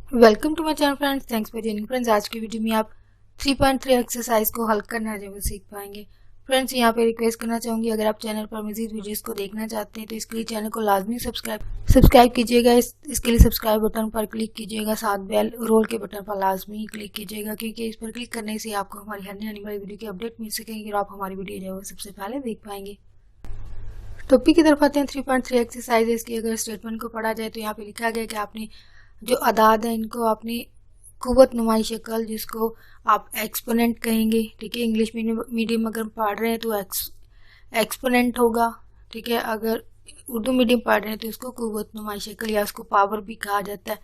Welcome to my channel friends, thanks for joining friends. आज की video में आप 3.3 एक्सरसाइज को हल करना है वो सीख पाएंगे। फ्रेंड्स, यहाँ पे रिक्वेस्ट करना चाहूँगी, अगर आप चैनल पर मजीद वीडियोस को देखना चाहते हैं तो इसके लिए चैनल को लाजमी सब्सक्राइब कीजिएगा। इसके लिए सब्सक्राइब बटन पर क्लिक कीजिएगा, साथ बेल रोल के बटन पर लाजमी क्लिक कीजिएगा, क्योंकि इस पर क्लिक करने से आपको हमारी हर आने वाली वीडियो की अपडेट मिल सकेगी और आप हमारी वीडियो जो है सबसे पहले देख पाएंगे। टॉपिक की तरफ आते हैं। 3.3 एक्सरसाइजेस की अगर स्टेटमेंट को पढ़ा जाए तो यहाँ पे लिखा गया कि आपने जो अदाद है इनको आपने कुव्वत नुमाई शक्ल, जिसको आप एक्सपोनेंट कहेंगे, ठीक है। इंग्लिश मीडियम अगर पढ़ रहे हैं तो एक्सपोनेंट होगा, ठीक है। अगर उर्दू मीडियम पढ़ रहे हैं तो इसको कुव्वत नुमाई शक्ल या उसको पावर भी कहा जाता है।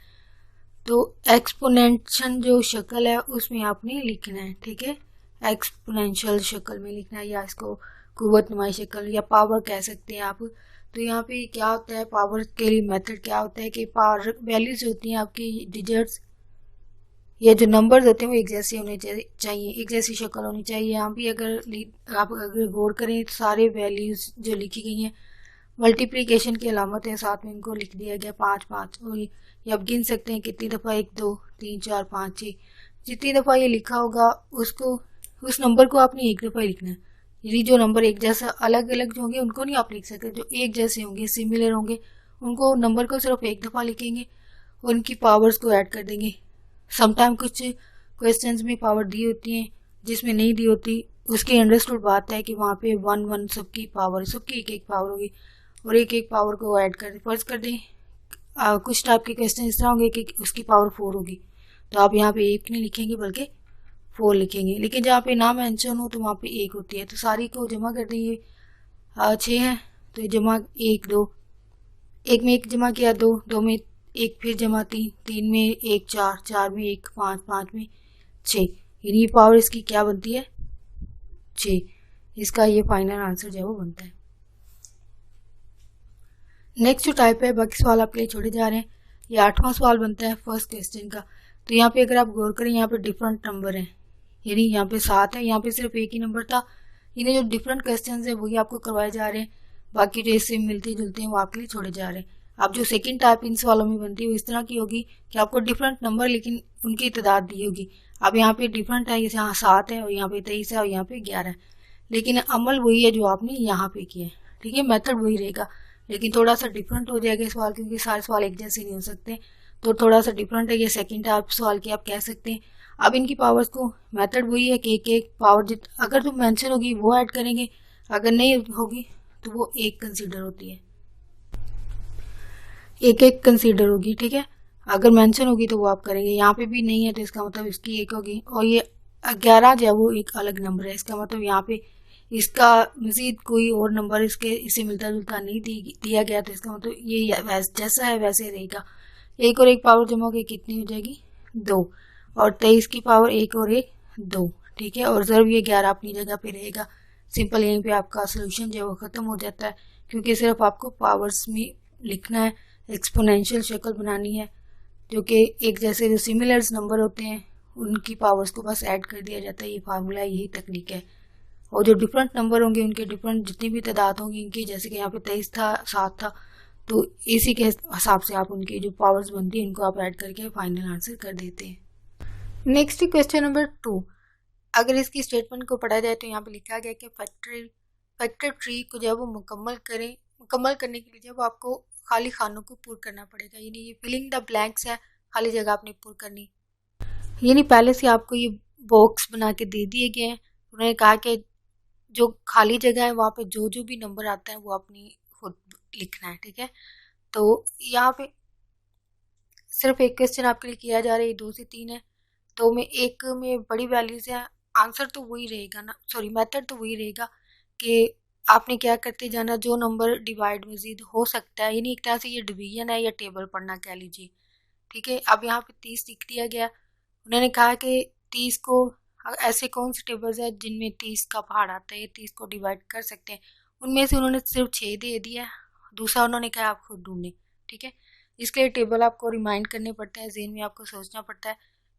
तो एक्सपोनेंशन जो शक्ल है उसमें आपने लिखना है, ठीक है। एक्सपोनेंशियल शक्ल में लिखना है या इसको कुव्वत नुमाई शक्ल या पावर कह सकते हैं आप। तो यहाँ पे क्या होता है, पावर के लिए मेथड क्या होता है कि पावर वैल्यूज होती हैं आपकी डिजिट्स या जो नंबर्स होते हैं वो एक जैसे होने चाहिए, एक जैसी शक्ल होनी चाहिए। यहाँ पे अगर आप गौर करें तो सारे वैल्यूज जो लिखी गई हैं मल्टीप्लिकेशन की अलामत है, साथ में इनको लिख दिया गया 5 5। और ये आप गिन सकते हैं कितनी दफ़ा, 1 2 3 4 5 6। जितनी दफ़ा ये लिखा होगा उसको उस नंबर को आपने एक दफ़ा ही लिखना है। यदि जो नंबर एक जैसा अलग अलग जो होंगे उनको नहीं आप लिख सकते, जो एक जैसे होंगे सिमिलर होंगे उनको नंबर को सिर्फ एक दफ़ा लिखेंगे, उनकी पावर्स को ऐड कर देंगे। समटाइम कुछ क्वेश्चंस में पावर दी होती है, जिसमें नहीं दी होती उसकी अंडरस्टूड बात है कि वहाँ पे 1 1 सबकी पावर, सबकी एक एक पावर होगी और एक एक पावर को ऐड कर फर्ज कर दें। कुछ टाइप के क्वेश्चन इस तरह होंगे कि उसकी पावर 4 होगी, तो आप यहाँ पे 1 नहीं लिखेंगे बल्कि 4 लिखेंगे। लेकिन जहाँ पे ना मेंशन हो तो वहाँ पे 1 होती है, तो सारी को जमा कर देंगे। 6 है तो ये जमा 1 2, 1 में 1 जमा किया 2, 2 में 1 फिर जमा 3, 3 में 1 4, 4 में 1 5, 5 में 6। यानी पावर इसकी क्या बनती है, 6। इसका ये फाइनल आंसर जो है वो बनता है। नेक्स्ट जो टाइप है, बाकी सवाल आपके लिए छोड़े जा रहे हैं। ये 8वां सवाल बनता है फर्स्ट क्वेश्चन का। तो यहाँ पे अगर आप गौर करें, यहाँ पे डिफरेंट नंबर है, यानी यहाँ पे 7 है, यहाँ पे सिर्फ एक ही नंबर था। इन्हें जो डिफरेंट क्वेश्चन है वही आपको करवाए जा रहे हैं, बाकी जो इससे मिलते जुलते हैं वो आपके लिए छोड़े जा रहे हैं। अब जो सेकंड टाइप इन सवालों में बनती है वो इस तरह की होगी कि आपको डिफरेंट नंबर लेकिन उनकी तादाद दी होगी। अब यहाँ पे डिफरेंट है, जैसे यहाँ 7 है और यहाँ पे 23 है और यहाँ पे 11 है, लेकिन अमल वही है जो आपने यहाँ पे किया है, ठीक है। मेथड वही रहेगा लेकिन थोड़ा सा डिफरेंट हो जाएगा सवाल, क्योंकि सारे सवाल एक जैसे नहीं हो सकते, तो थोड़ा सा डिफरेंट है। ये सेकंड टाइप सवाल की आप कह सकते हैं। अब इनकी पावर्स को मेथड वही है कि एक एक पावर अगर जो मेंशन होगी वो ऐड करेंगे, अगर नहीं होगी तो वो एक कंसीडर होती है, एक एक कंसीडर होगी, ठीक है। अगर मेंशन होगी तो वो आप करेंगे। यहाँ पे भी नहीं है तो इसका मतलब इसकी एक होगी। और ये 11 जो है वो एक अलग नंबर है, इसका मतलब यहाँ पे इसका मजीद कोई और नंबर इसे मिलता जुलता नहीं दिया गया, तो इसका मतलब ये जैसा है वैसे रहेगा। एक और एक पावर जमा होकर कितनी हो जाएगी, 2। और 23 की पावर 1 और 1 2, ठीक है। और ज़रूर ये 11 अपनी जगह पे रहेगा। सिंपल यहीं पे आपका सोल्यूशन जो है वो ख़त्म हो जाता है, क्योंकि सिर्फ आपको पावर्स में लिखना है, एक्सपोनेंशियल शक्ल बनानी है, जो कि एक जैसे जो सिमिलर्स नंबर होते हैं उनकी पावर्स को बस ऐड कर दिया जाता है। ये फार्मूला, यही तकनीक है। और जो डिफरेंट नंबर होंगे उनके डिफरेंट जितनी भी तादाद होंगी इनकी, जैसे कि यहाँ पे 23 था, 7 था, तो इसी के हिसाब से आप उनकी जो पावर्स बनती है इनको आप ऐड करके फाइनल आंसर कर देते हैं। Next question number 2। अगर इसकी स्टेटमेंट को पढ़ा जाए तो यहाँ पे लिखा गया कि फैक्टर ट्री को जब वो मुकम्मल करने के लिए जब आपको खाली खानों को पूरा करना पड़ेगा, यानी ये फिलिंग द ब्लैंक्स है, खाली जगह आपने पूरी करनी। यानी पहले से आपको ये बॉक्स बना के दे दिए गए हैं। उन्होंने कहा कि जो खाली जगह है वहाँ पे जो जो भी नंबर आता है वो अपनी खुद लिखना है, ठीक है। तो यहाँ पे सिर्फ एक क्वेश्चन आपके लिए किया जा रहा है, 2 से 3 है, तो में एक में बड़ी वैल्यूज है। आंसर तो वही रहेगा ना, सॉरी मेथड तो वही रहेगा कि आपने क्या करते जाना, जो नंबर डिवाइड मजीद हो सकता है, यानी एक तरह से ये डिवीजन है या टेबल पढ़ना कह लीजिए, ठीक है। अब यहाँ पे 30 लिख दिया गया। उन्होंने कहा कि 30 को ऐसे कौन से टेबल्स है जिनमें 30 का पहाड़ आता है, 30 को डिवाइड कर सकते हैं, उनमें से उन्होंने सिर्फ 6 दे दिया। दूसरा उन्होंने कहा आप खुद ढूंढें, ठीक है। इसके लिए टेबल आपको रिमाइंड करने पड़ते हैं, जहन में आपको सोचना पड़ता है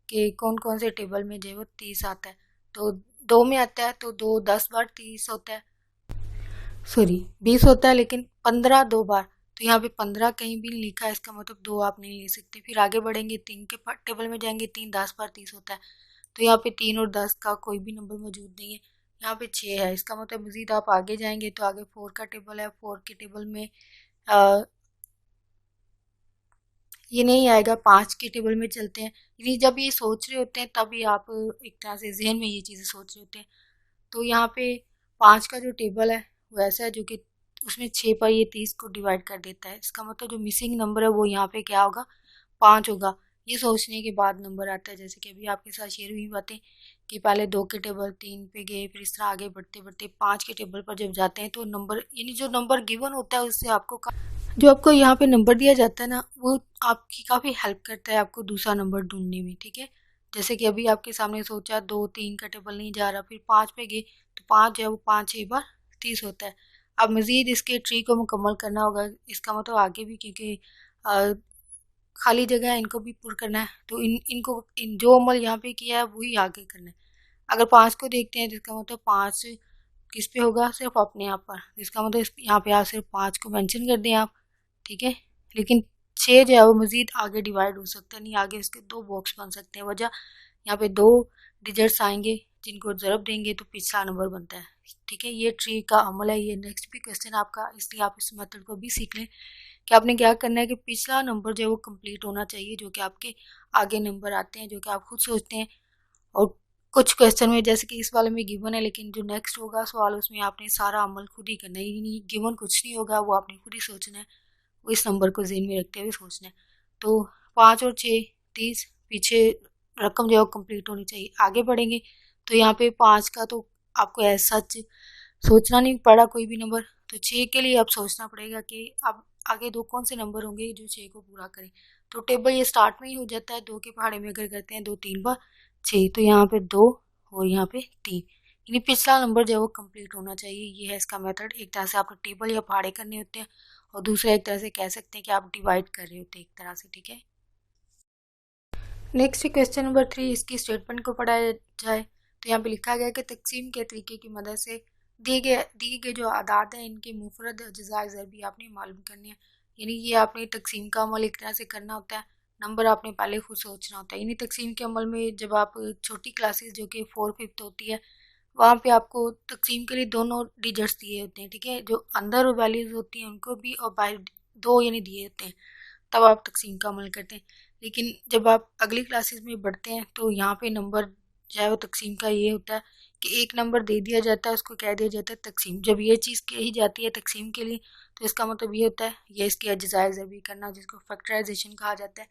कि कौन कौन से टेबल में जो है वो 30 आता है। तो 2 में आता है तो 10 बार 30 होता है, सॉरी 20 होता है, लेकिन 15 2 बार तो यहाँ पे 15 कहीं भी नहीं लिखा है, इसका मतलब 2 आप नहीं ले सकते। फिर आगे बढ़ेंगे, 3 के टेबल में जाएंगे, 3 10 बार 30 होता है, तो यहाँ पे 3 और 10 का कोई भी नंबर मौजूद नहीं है। यहाँ पे 6 है, इसका मतलब मजीद आप आगे जाएंगे तो आगे 4 का टेबल है, 4 के टेबल में ये नहीं आएगा। 5 के टेबल में चलते हैं, यानी जब ये सोच रहे होते हैं तभी आप एक तरह से जहन में ये चीज़ें सोच रहे होते हैं। तो यहाँ पे 5 का जो टेबल है वो ऐसा है जो कि उसमें 6 पर ये 30 को डिवाइड कर देता है। इसका मतलब जो मिसिंग नंबर है वो यहाँ पे क्या होगा, 5 होगा। ये सोचने के बाद नंबर आता है, जैसे कि अभी आपके साथ शेयर हुई बातें कि पहले 2 के टेबल 3 पे गए, फिर इस तरह आगे बढ़ते बढ़ते 5 के टेबल पर जब जाते हैं तो नंबर, यानी जो नंबर गिवन होता है उससे आपको जो आपको यहाँ पे नंबर दिया जाता है ना, वो आपकी काफ़ी हेल्प करता है आपको दूसरा नंबर ढूंढने में, ठीक है। जैसे कि अभी आपके सामने सोचा 2 3 का टेबल नहीं जा रहा, फिर 5 पे गए तो 5 जो है वो 5 6 बार 30 होता है। अब मज़ीद इसके ट्री को मुकम्मल करना होगा, इसका मतलब आगे भी, क्योंकि खाली जगह है, इनको भी पुर करना है, तो इन जो अमल यहाँ पे किया है वही आगे करना है। अगर 5 को देखते हैं तो इसका मतलब 5 किस पे होगा, सिर्फ अपने आप पर, इसका मतलब यहाँ पे आप सिर्फ 5 को मेंशन कर दें आप, ठीक है। लेकिन 6 जो है वो मज़ीद आगे डिवाइड हो सकता है, नहीं आगे इसके 2 बॉक्स बन सकते हैं। वजह यहाँ पे 2 डिजिट्स आएंगे जिनको ज़रब देंगे तो पिछला नंबर बनता है, ठीक है। ये ट्री का अमल है। ये नेक्स्ट भी क्वेश्चन आपका, इसलिए आप इस मेथड को भी सीख लें कि आपने क्या करना है कि पिछला नंबर जो है वो कंप्लीट होना चाहिए, जो कि आपके आगे नंबर आते हैं, जो कि आप खुद सोचते हैं। और कुछ क्वेश्चन में, जैसे कि इस वाले में गिवन है, लेकिन जो नेक्स्ट होगा सवाल उसमें आपने सारा अमल खुद ही करना है, नहीं गिवन कुछ नहीं होगा, वो आपने खुद ही सोचना है, वो इस नंबर को ज़हन में रखते हुए सोचना है। तो 5 और 6 30, पीछे रकम जो है कंप्लीट होनी चाहिए। आगे बढ़ेंगे तो यहाँ पे 5 का तो आपको ऐसा सच सोचना नहीं पड़ा कोई भी नंबर, तो 6 के लिए अब सोचना पड़ेगा कि अब आगे 2 कौन से नंबर होंगे जो 6 को पूरा करें। तो टेबल ये स्टार्ट में ही हो जाता है, 2 के पहाड़े में अगर करते हैं 2 3 बार 6, तो यहाँ पे 2 और यहाँ पे 3, यानी पिछला नंबर जो है वो कंप्लीट होना चाहिए। ये है इसका मेथड। एक तरह से आपको टेबल या पहाड़े करने होते हैं, और दूसरा एक तरह से कह सकते हैं कि आप डिवाइड कर रहे होते हैं एक तरह से, ठीक है। नेक्स्ट क्वेश्चन नंबर 3, इसकी स्टेटमेंट को पढ़ाया जाए तो यहाँ पे लिखा गया कि तकसीम के तरीके की मदद से दिए गए जो आदात हैं इनके मुफरद अज्जा ज़रबी आपने मालूम करने हैं। यानी ये आपने तकसीम का अमल एक तरह से करना होता है, नंबर आपने पहले खुद सोचना होता है। यानी तकसीम के अमल में जब आप छोटी क्लासेस जो कि 4 5 होती है, वहाँ पे आपको तकसीम के लिए दोनों डिजिट्स दिए होते हैं, ठीक है। जो अंदर वैल्यूज होती हैं उनको भी, और बाहर 2 यानी दिए होते हैं, तब आप तकसीम का अमल करते हैं। लेकिन जब आप अगली क्लासेस में बढ़ते हैं तो यहाँ पे नंबर जो है वो तकसीम का ये होता है कि एक नंबर दे दिया जाता है, उसको कह दिया जाता है तकसीम। जब ये चीज़ कही जाती है तकसीम के लिए तो इसका मतलब ये होता है ये इसकी अज्जाए ज़रबी करना, जिसको फैक्टराइजेशन कहा जाता है।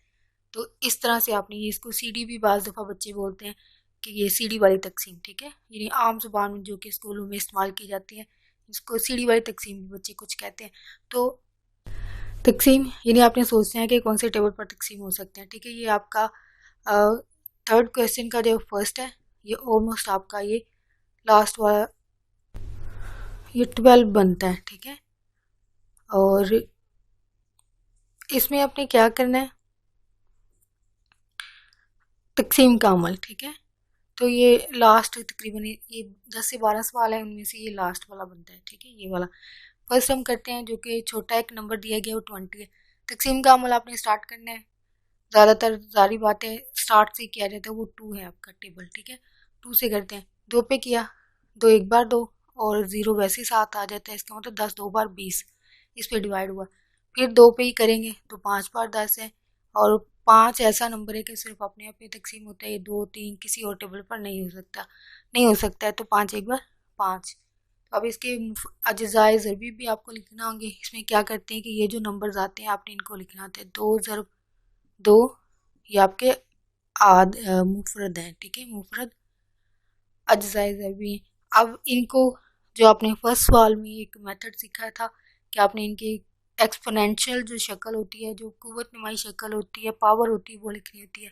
तो इस तरह से आपने ये, इसको सीडी भी बाज़ दफ़ा बच्चे बोलते हैं कि ये सीडी वाली तकसीम, ठीक है। यानी आम जुबान में जो कि स्कूलों में इस्तेमाल की जाती है, इसको सीडी वाली तकसीम भी बच्चे कुछ कहते हैं। तो तकसीम यानी आपने सोचना है कि कौन से टेबल पर तकसीम हो सकते हैं, ठीक है। ये आपका थर्ड क्वेश्चन का जो फर्स्ट है, ये ऑलमोस्ट आपका ये लास्ट वाला, ये 12 बनता है, ठीक है। और इसमें आपने क्या करना है, तकसीम का अमल, ठीक है। तो ये लास्ट तकरीबन ये 10 से 12 सवाल है, उनमें से ये लास्ट वाला बनता है, ठीक है, ये वाला। फर्स्ट हम करते हैं जो कि छोटा एक नंबर दिया गया वो 20 है। तकसीम का अमल आपने स्टार्ट करना है, ज़्यादातर सारी बातें स्टार्ट से किया जाता है, वो 2 है आपका टेबल, ठीक है। 2 से करते हैं, 2 पे किया, 2 एक बार 2 और 0 वैसे ही साथ आ जाता है, इसका मतलब 10 2 बार 20, इस पे डिवाइड हुआ। फिर 2 पे ही करेंगे तो 5 बार 10 है, और 5 ऐसा नंबर है कि सिर्फ अपने आप में तकसीम होता है, ये 2 3 किसी और टेबल पर नहीं हो सकता है, तो 5 एक बार 5। अब इसके अज्जाए ज़रबी भी आपको लिखना होंगे। इसमें क्या करते हैं कि ये जो नंबर्स आते हैं आपने इनको लिखना होता है, 2 ज़रब 2, ये आपके मुफरद हैं, ठीक है, मुफरद अज्जाए ज़रबी हैं। अब इनको जो आपने फर्स्ट सवाल में एक मेथड सीखा था कि आपने इनकी एक्सपोनेंशियल जो शक्ल होती है, जो कुव्वत नुमाई शक्ल होती है, पावर होती है, वो लिखनी होती है,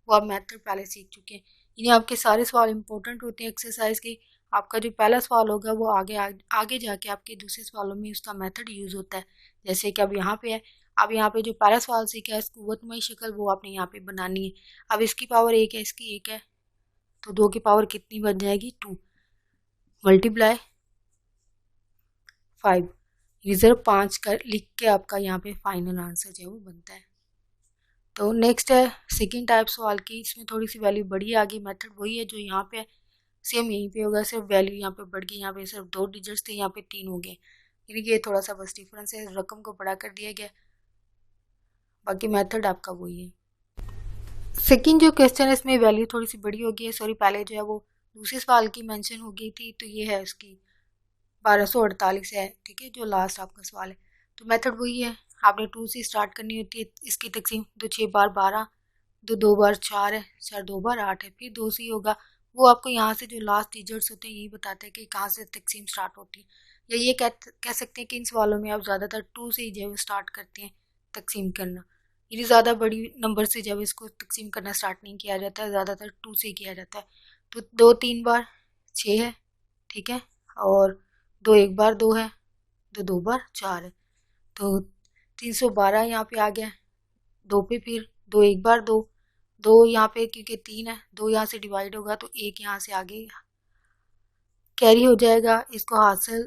वो आप मेथड पहले सीख चुके हैं। यानी आपके सारे सवाल इंपॉर्टेंट होते हैं एक्सरसाइज के। आपका जो पहला सवाल होगा वो आगे जाके आपके दूसरे सवालों में उसका मेथड यूज़ होता है। जैसे कि अब यहाँ पे है, अब यहाँ पे जो पहला सवाल सीखा है कुव्वतनुमाई शक्ल, वो आपने यहाँ पे बनानी है। अब इसकी पावर 1 है, इसकी 1 है, तो 2 की पावर कितनी बन जाएगी 2 मल्टीप्लाई 5, रिजर्व 5 कर लिख के आपका यहाँ पे फाइनल आंसर जो है वो बनता है। तो नेक्स्ट है सेकेंड टाइप सवाल की, इसमें थोड़ी सी वैल्यू बड़ी आ गई। मेथड वही है जो यहाँ पे सेम यहीं पे होगा, सिर्फ वैल्यू यहाँ पे बढ़ गई। यहाँ पे सिर्फ 2 डिजिट्स थे, यहाँ पे 3 हो गए, यानी कि ये थोड़ा सा बस डिफरेंस है, रकम को बड़ा कर दिया गया, बाकी मेथड आपका वही है। सेकेंड जो क्वेश्चन है इसमें वैल्यू थोड़ी सी बड़ी हो गई है, सॉरी पहले जो है वो दूसरे सवाल की मेंशन हो गई थी, तो ये है उसकी 1248 है, ठीक है, जो लास्ट आपका सवाल है। तो मेथड वही है, आपने 2 से स्टार्ट करनी होती है इसकी तकसीम। तो 6 बार 12, 2 बार 4 है, 4 2 बार 8 है, फिर 2 से ही होगा। वो आपको यहाँ से जो लास्ट डिजिट्स होते हैं यही बताते हैं कि कहाँ से तकसीम स्टार्ट होती है, या ये कह सकते हैं कि इन सवालों में आप ज़्यादातर 2 से ही जो है स्टार्ट करते हैं तकसीम करना। यानी ज़्यादा बड़ी नंबर से जब इसको तकसीम करना स्टार्ट नहीं किया जाता है, ज़्यादातर 2 से ही किया जाता है। तो 2 3 बार 6 है, ठीक है, और 2 1 बार 2 है, 2 बार 4 है, तो 312 यहाँ पे आ गया। 2 पे फिर 2 1 बार 2, 2 यहाँ पे क्योंकि 3 है, 2 यहाँ से डिवाइड होगा तो 1 यहाँ से आगे कैरी हो जाएगा, इसको हाथ से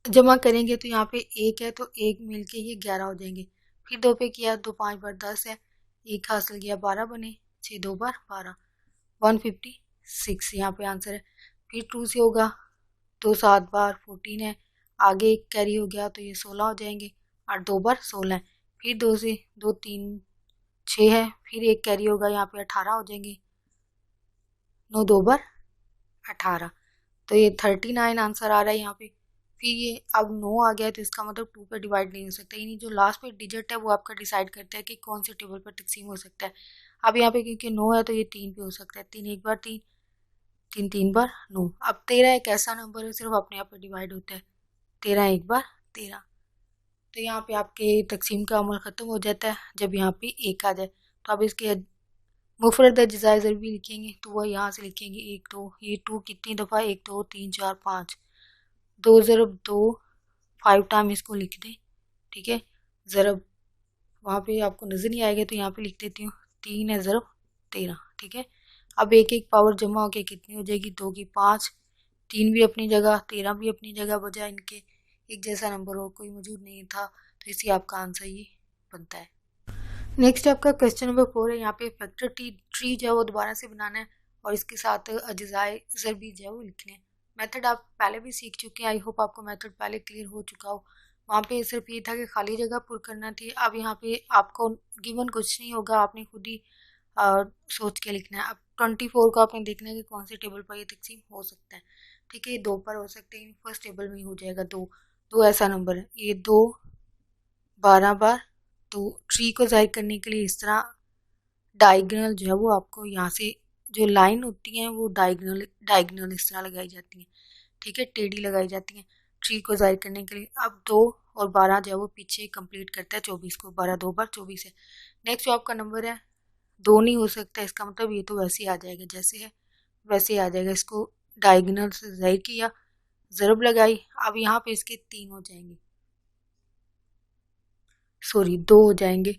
जमा करेंगे तो यहाँ पे 1 है, तो 1 मिलके ये 11 हो जाएंगे। फिर 2 पे किया, 2 5 बार 10 है, 1 हासिल किया 12 बने, 6 2 बार 12, 156 यहाँ पे आंसर है। फिर 2 से होगा, 2 7 बार 14 है, आगे 1 कैरी हो गया तो ये 16 हो जाएंगे, 8 2 बार 16 है। फिर 2 से 2 3 6 है, फिर 1 कैरी होगा, यहाँ पे 18 हो जाएंगे, 9 2 बार 18, तो ये 39 आंसर आ रहा है यहाँ पे। फिर ये अब 9 आ गया तो इसका मतलब 2 पे डिवाइड नहीं हो सकता, यानी जो लास्ट पे डिजिट है वो आपका डिसाइड करता है कि कौन से टेबल पर तकसीम हो सकता है। अब यहाँ पे क्योंकि 9 है तो ये 3 पे हो सकता है, 3 1 बार 3, 3 3 बार 9। अब 13 एक ऐसा नंबर है सिर्फ अपने आप पे डिवाइड होता है, 13 1 बार 13, तो यहाँ पे आपके तकसीम का अमल ख़त्म हो जाता है जब यहाँ पे 1 आ जाए। तो अब इसके मुफरद अज्जाए ज़रूर भी लिखेंगे, तो वह यहाँ से लिखेंगे 1 2, ये 2 कितनी दफ़ा, 1 2 3 4 5, 2 ज़रब 2 5 टाइम इसको लिख दें, ठीक है, ज़रब वहाँ पे आपको नज़र नहीं आएगा तो यहाँ पे लिख देती हूँ, 3 है ज़रब 13, ठीक है। अब एक एक पावर जमा होके कितनी हो जाएगी, 2 की 5, 3 भी अपनी जगह 13 भी अपनी जगह, बजाय इनके एक जैसा नंबर और कोई मौजूद नहीं था, तो इसी आपका आंसर ये बनता है। नेक्स्ट आपका क्वेश्चन नंबर 4 है, यहाँ पे फैक्टर ट्री जो है वो दोबारा से बनाना है और इसके साथ अज्जाए ज़रबी जो है वो लिखने हैं। मेथड आप पहले भी सीख चुके हैं, आई होप आपको मेथड पहले क्लियर हो चुका हो। वहाँ पे सिर्फ ये था कि खाली जगह पुर करना थी। अब यहाँ पे आपको गिवन कुछ नहीं होगा, आपने खुद ही सोच के लिखना है। अब 24 को आपने देखना है कि कौन से टेबल पर ये तकसीम हो सकता है, ठीक है, ये 2 पर हो सकते हैं, फर्स्ट टेबल में ही हो जाएगा। 2 ऐसा नंबर है, ये 2 12 बार, तो ट्री को जाहिर करने के लिए इस तरह डायगोनल जो है वो आपको यहाँ से जो लाइन होती हैं वो डायगोनल इस तरह लगाई जाती हैं, ठीक है, टेढ़ी लगाई जाती हैं ट्री को जाहिर करने के लिए। अब 2 और 12 जो है वो पीछे कंप्लीट करता है 24 को, 12 2 बार 24 है। नेक्स्ट जो आपका नंबर है 2 नहीं हो सकता, इसका मतलब ये तो वैसे ही आ जाएगा, जैसे है वैसे ही आ जाएगा। इसको डायगोनल से जाहिर किया, ज़रब लगाई, अब यहाँ पे इसके 3 हो जाएंगे, सॉरी 2 हो जाएंगे,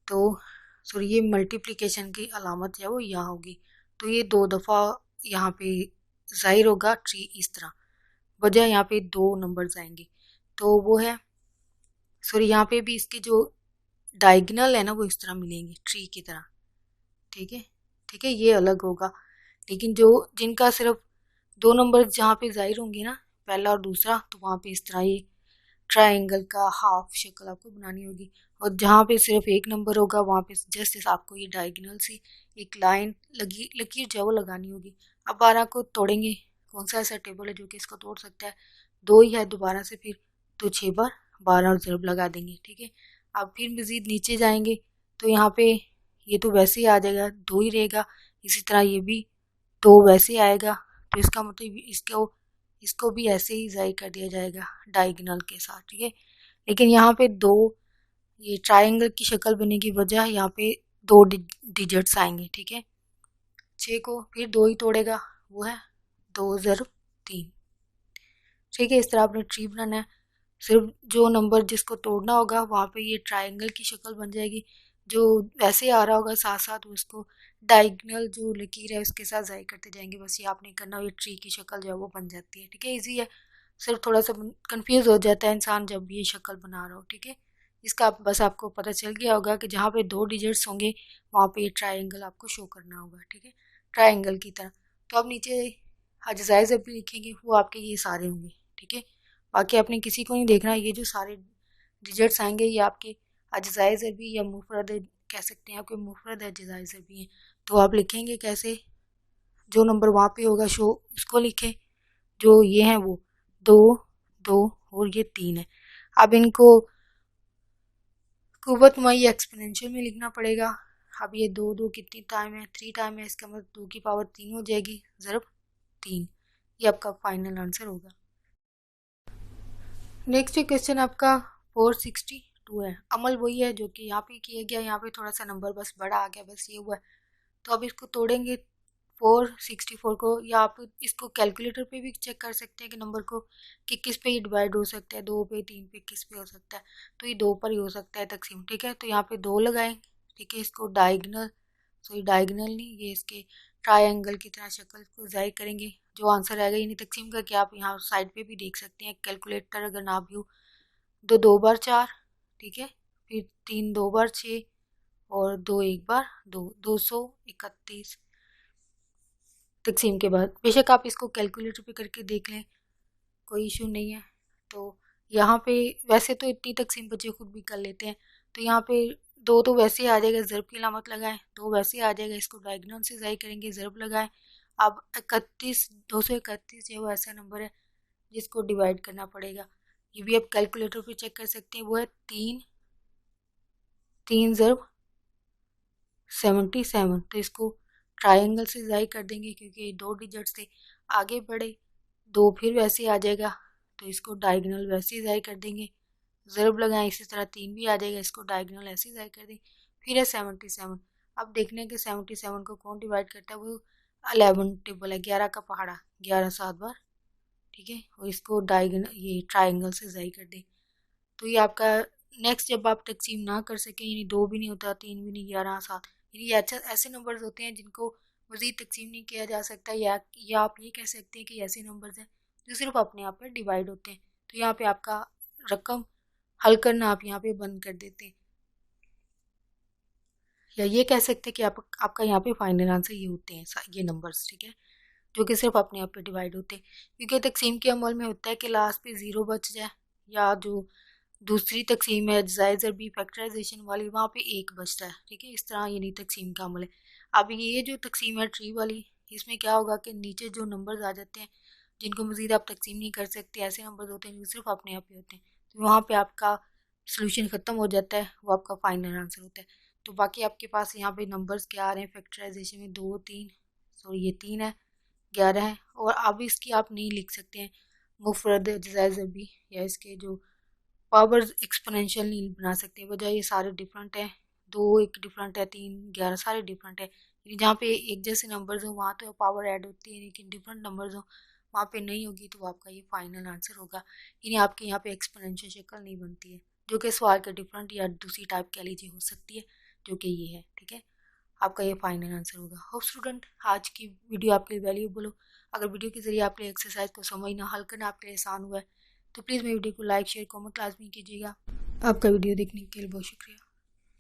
तो सॉरी ये मल्टीप्लिकेशन की अलामत जो है वो यहाँ होगी, तो ये 2 दफ़ा यहाँ पे जाहिर होगा ट्री इस तरह, वजह यहाँ पे 2 नंबर्स आएंगे, तो वो है सॉरी यहाँ पे भी इसके जो डायगोनल है ना वो इस तरह मिलेंगे ट्री की तरह, ठीक है, ठीक है, ये अलग होगा। लेकिन जो जिनका सिर्फ 2 नंबर जहाँ पे जाहिर होंगे ना, पहला और दूसरा, तो वहाँ पे इस तरह ये ट्रायंगल का हाफ शक्ल आपको बनानी होगी, और जहाँ पे सिर्फ 1 नंबर होगा वहाँ पे जस्ट आपको ये डायगोनल सी एक लाइन लकीर जो है वो लगानी होगी। अब 12 को तोड़ेंगे, कौन सा ऐसा टेबल है जो कि इसको तोड़ सकता है, 2 ही है दोबारा से, फिर तो 6 बार 12 और ज़रब लगा देंगे, ठीक है। अब फिर मज़ीद नीचे जाएंगे तो यहाँ पे ये तो वैसे ही आ जाएगा, 2 ही रहेगा, इसी तरह ये भी 2 वैसे ही आएगा, तो इसका मतलब इसको भी ऐसे ही ज़ाहिर कर दिया जाएगा डायगोनल के साथ, ठीक है। लेकिन यहाँ पे 2 ये ट्रायंगल की शक्ल बनने की वजह यहाँ पे 2 डिजिट्स आएंगे, ठीक है। 6 को फिर 2 ही तोड़ेगा, वो है 2 ज़रब 3, ठीक है। इस तरह आपने ट्री बनाना है, सिर्फ जो नंबर जिसको तोड़ना होगा वहाँ पे ये ट्रायंगल की शक्ल बन जाएगी, जो वैसे आ रहा होगा साथ साथ उसको डायगोनल जो लकीर है उसके साथ ज़ाहिर करते जाएंगे, बस ये आपने करना हो, ये ट्री की शक्ल जो है वो बन जाती है, ठीक है, इजी है। सिर्फ थोड़ा सा कंफ्यूज हो जाता है इंसान जब ये शक्ल बना रहा हो, ठीक है। इसका बस आपको पता चल गया होगा कि जहाँ पे 2 डिजिट्स होंगे वहाँ पे ये ट्राइंगल आपको शो करना होगा, ठीक है, ट्राइंगल की तरह। तो अब नीचे अज्जाए ज़र भी लिखेंगे, वो आपके ये सारे होंगे, ठीक है। बाकी आपने किसी को नहीं देखना, ये जो सारे डिजिट्स आएंगे ये आपके अज्जाए ज़र भी या मुफरद कह सकते हैं, आपके मुफरद अज्जाए ज़र भी हैं। तो आप लिखेंगे कैसे, जो नंबर वहाँ पे होगा शो उसको लिखें, जो ये हैं वो 2 2 और ये 3 है। अब इनको कुव्वत मुअय्या एक्सपोनेंशियल में लिखना पड़ेगा। अब ये 2 2 कितनी टाइम है, 3 टाइम है, इसका मतलब 2 की पावर 3 हो जाएगी ज़रब 3। ये आपका फाइनल आंसर होगा। नेक्स्ट क्वेश्चन आपका 462 है। अमल वही है जो कि यहाँ पे किया गया, यहाँ पे थोड़ा सा नंबर बस बड़ा आ गया, बस ये हुआ है। तो अब इसको तोड़ेंगे 464 को, या आप इसको कैलकुलेटर पे भी चेक कर सकते हैं कि नंबर को कि किस पे ये डिवाइड हो सकता है, 2 पे, 3 पे, किस पे हो सकता है। तो ये 2 पर ही हो सकता है तकसीम, ठीक है। तो यहाँ पे 2 लगाएं, ठीक है। इसको डायगनल, सॉरी डायगनल नहीं, ये इसके ट्रायंगल की तरह शक्ल को ज़ाहिर करेंगे। जो आंसर आएगा यानी तकसीम का, कि आप यहाँ साइड पे भी देख सकते हैं कैलकुलेटर अगर ना भी हो। 2 2 बार 4, ठीक है, फिर 3 2 बार 6 और 2 1 बार 2, 231 तकसीम के बाद। बेशक आप इसको कैलकुलेटर पे करके देख लें, कोई इशू नहीं है। तो यहाँ पे वैसे तो इतनी तकसीम बच्चे खुद भी कर लेते हैं। तो यहाँ पे 2 तो वैसे ही आ जाएगा, ज़रब की अलामत लगाएं, 2 वैसे ही आ जाएगा, इसको डायगोनल से ज़ाहिर करेंगे, ज़रब लगाएं। अब 31 231 जो ऐसा नंबर है जिसको डिवाइड करना पड़ेगा, ये भी आप कैलकुलेटर पे चेक कर सकते हैं। वो है 3 3 ज़रब 77। तो इसको ट्रायंगल से ज़ाहिर कर देंगे क्योंकि 2 डिजिट्स थे। आगे बढ़े 2 फिर वैसे ही आ जाएगा, तो इसको डायगोनल वैसे ही ज़ाहिर कर देंगे, ज़रब लगाएं, इसी तरह 3 भी आ जाएगा, इसको डायगोनल ऐसे ही ज़ाहिर कर देंगे। फिर है 77। अब देखने हैं कि 77 को कौन डिवाइड करता है, वो 11 टेबल है, 11 का पहाड़ा, 11 7 बार, ठीक है। और इसको डायगोनल ये ट्राइंगल से ज़ाहिर कर दें। तो ये आपका नेक्स्ट, जब आप तकसीम ना कर सकें, यानी 2 भी नहीं होता, 3 भी नहीं, 11 7, यानी ऐसे नंबर्स होते हैं जिनको मज़ीद तकसीम नहीं किया जा सकता, या आप ये कह सकते हैं कि ऐसे नंबर्स हैं जो सिर्फ अपने आप पर डिवाइड होते हैं। तो यहाँ पे आपका रकम हल करना आप यहाँ पे बंद कर देते हैं, या ये कह सकते हैं कि आपका यहाँ पे फाइनल आंसर ये होते हैं ये नंबर्स, ठीक है, जो कि सिर्फ अपने आप पे डिवाइड होते हैं। क्योंकि तकसीम के अमल में होता है कि लास्ट पे 0 बच जाए, या जो दूसरी तकसीम है अज्जाए ज़रबी फैक्टराइजेशन वाली, वहाँ पे 1 बचता है, ठीक है। इस तरह यानी तकसीम का अमल है। अब ये जो तकसीम है ट्री वाली, इसमें क्या होगा कि नीचे जो नंबर्स आ जाते हैं जिनको मज़ीद आप तकसीम नहीं कर सकते, ऐसे नंबर्स होते हैं जो सिर्फ अपने आप ही होते हैं, तो वहाँ पे आपका सोल्यूशन ख़त्म हो जाता है, वो आपका फाइनल आंसर होता है। तो बाकी आपके पास यहाँ पे नंबर्स क्या आ रहे हैं फैक्टराइजेशन में, 2 3, सॉरी ये 3 है, 11 है। और अब इसकी आप नहीं लिख सकते हैं मुफरद अज्जाए ज़रबी, या इसके जो पावर्स एक्सपोनेंशियल नहीं बना सकते, वजह ये सारे डिफरेंट है। 2 एक डिफरेंट है, 3 11 सारे डिफरेंट है। यानी जहाँ पे एक जैसे नंबर्स हो वहाँ तो पावर ऐड होती है, लेकिन डिफरेंट नंबर्स हो वहाँ पे नहीं होगी, तो आपका ये फाइनल आंसर होगा। यानी आपके यहाँ पे एक्सपोनेंशियल शक्ल नहीं बनती है, जो कि सवाल के डिफरेंट या दूसरी टाइप कह लीजिए हो सकती है, जो कि ये है, ठीक है। आपका ये फाइनल आंसर होगा। होप स्टूडेंट आज की वीडियो आपके लिए वैल्यूएबल हो। अगर वीडियो के जरिए आपने एक्सरसाइज को समझना हल करना आपके लिए आसान हुआ है तो प्लीज़ मेरी वीडियो को लाइक शेयर कमेंट लाजमी कीजिएगा। आपका वीडियो देखने के लिए बहुत शुक्रिया।